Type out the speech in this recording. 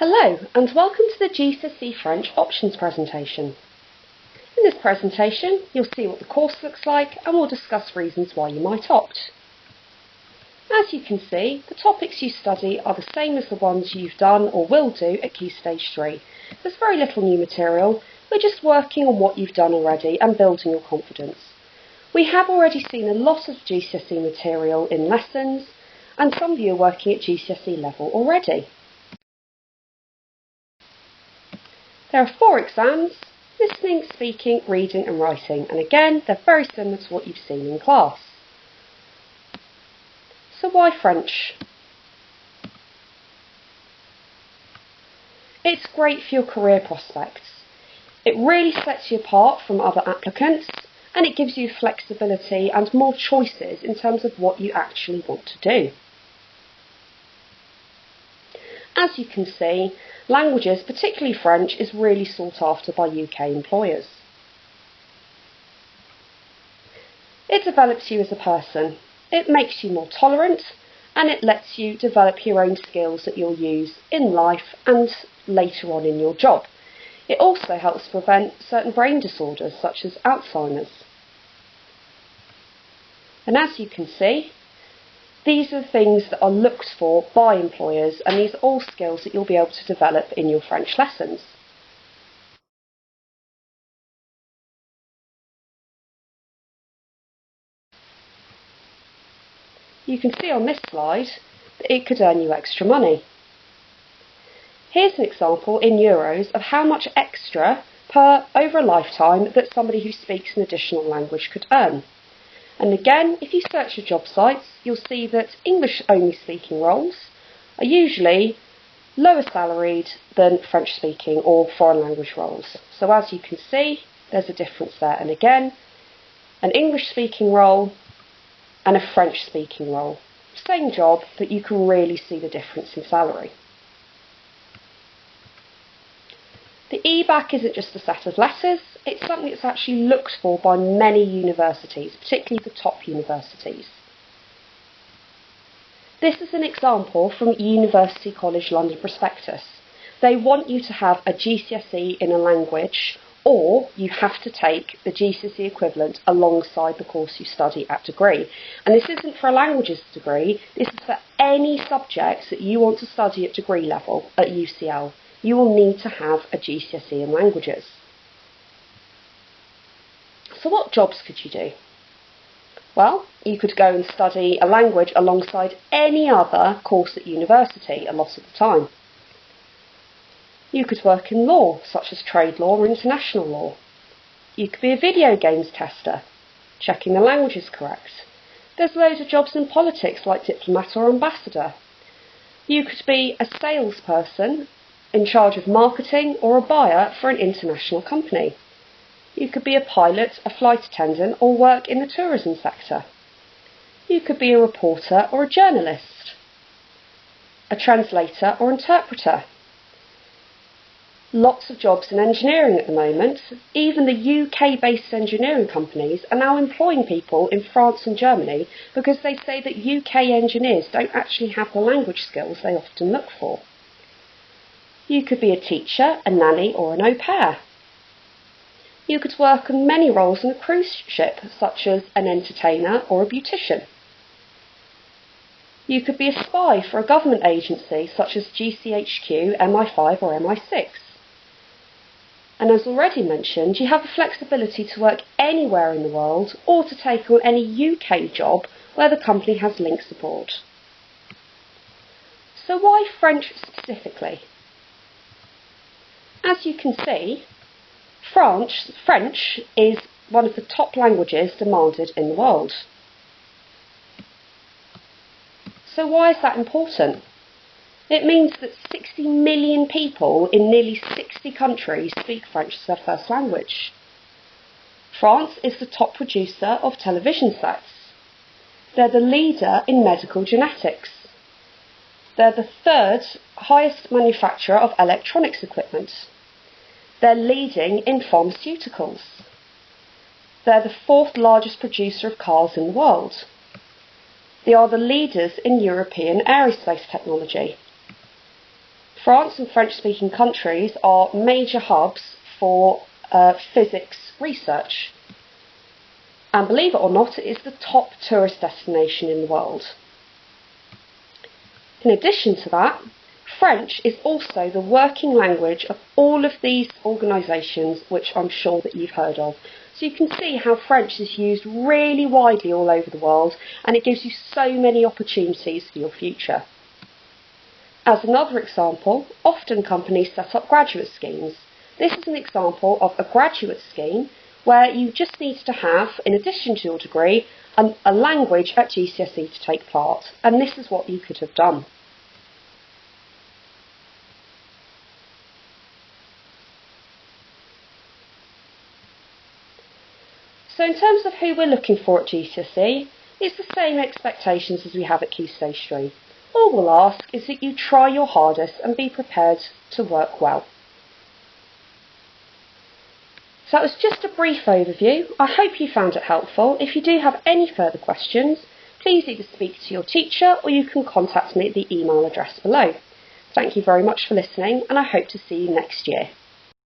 Hello and welcome to the GCSE French options presentation. In this presentation you'll see what the course looks like and we'll discuss reasons why you might opt. As you can see, the topics you study are the same as the ones you've done or will do at Key Stage 3. There's very little new material, we're just working on what you've done already and building your confidence. We have already seen a lot of GCSE material in lessons and some of you are working at GCSE level already. There are 4 exams: listening, speaking, reading and writing, and again they're very similar to what you've seen in class. So why French? It's great for your career prospects. It really sets you apart from other applicants and it gives you flexibility and more choices in terms of what you actually want to do. As you can see, languages, particularly French, is really sought after by UK employers. It develops you as a person. It makes you more tolerant and it lets you develop your own skills that you'll use in life and later on in your job. It also helps prevent certain brain disorders such as Alzheimer's. And as you can see, these are the things that are looked for by employers, and these are all skills that you'll be able to develop in your French lessons. You can see on this slide that it could earn you extra money. Here's an example in euros of how much extra per over a lifetime that somebody who speaks an additional language could earn. And again, if you search your job sites, you'll see that English-only speaking roles are usually lower salaried than French-speaking or foreign language roles. So as you can see, there's a difference there. And again, an English-speaking role and a French-speaking role. Same job, but you can really see the difference in salary. The EBAC isn't just a set of letters, it's something that's actually looked for by many universities, particularly the top universities. This is an example from University College London prospectus. They want you to have a GCSE in a language, or you have to take the GCSE equivalent alongside the course you study at degree. And this isn't for a languages degree, this is for any subjects that you want to study at degree level at UCL. You will need to have a GCSE in languages. So what jobs could you do? Well, you could go and study a language alongside any other course at university a lot of the time. You could work in law, such as trade law or international law. You could be a video games tester, checking the language is correct. There's loads of jobs in politics like diplomat or ambassador. You could be a salesperson in charge of marketing or a buyer for an international company. You could be a pilot, a flight attendant or work in the tourism sector. You could be a reporter or a journalist, a translator or interpreter. Lots of jobs in engineering at the moment. Even the UK-based engineering companies are now employing people in France and Germany because they say that UK engineers don't actually have the language skills they often look for. You could be a teacher, a nanny or an au pair. You could work on many roles on a cruise ship, such as an entertainer or a beautician. You could be a spy for a government agency, such as GCHQ, MI5 or MI6. And as already mentioned, you have the flexibility to work anywhere in the world or to take on any UK job where the company has links abroad. So why French specifically? As you can see, French is one of the top languages demanded in the world. So why is that important? It means that 60 million people in nearly 60 countries speak French as their first language. France is the top producer of television sets. They're the leader in medical genetics. They're the 3rd highest manufacturer of electronics equipment. They're leading in pharmaceuticals. They're the 4th largest producer of cars in the world. They are the leaders in European aerospace technology. France and French-speaking countries are major hubs for physics research. And believe it or not, it is the top tourist destination in the world. In addition to that, French is also the working language of all of these organisations, which I'm sure that you've heard of. So you can see how French is used really widely all over the world, and it gives you so many opportunities for your future. As another example, often companies set up graduate schemes. This is an example of a graduate scheme where you just need to have, in addition to your degree, a language at GCSE to take part, and this is what you could have done. So in terms of who we're looking for at GCSE, it's the same expectations as we have at Key Stage 3. All we'll ask is that you try your hardest and be prepared to work well. So that was just a brief overview. I hope you found it helpful. If you do have any further questions, please either speak to your teacher or you can contact me at the email address below. Thank you very much for listening, and I hope to see you next year.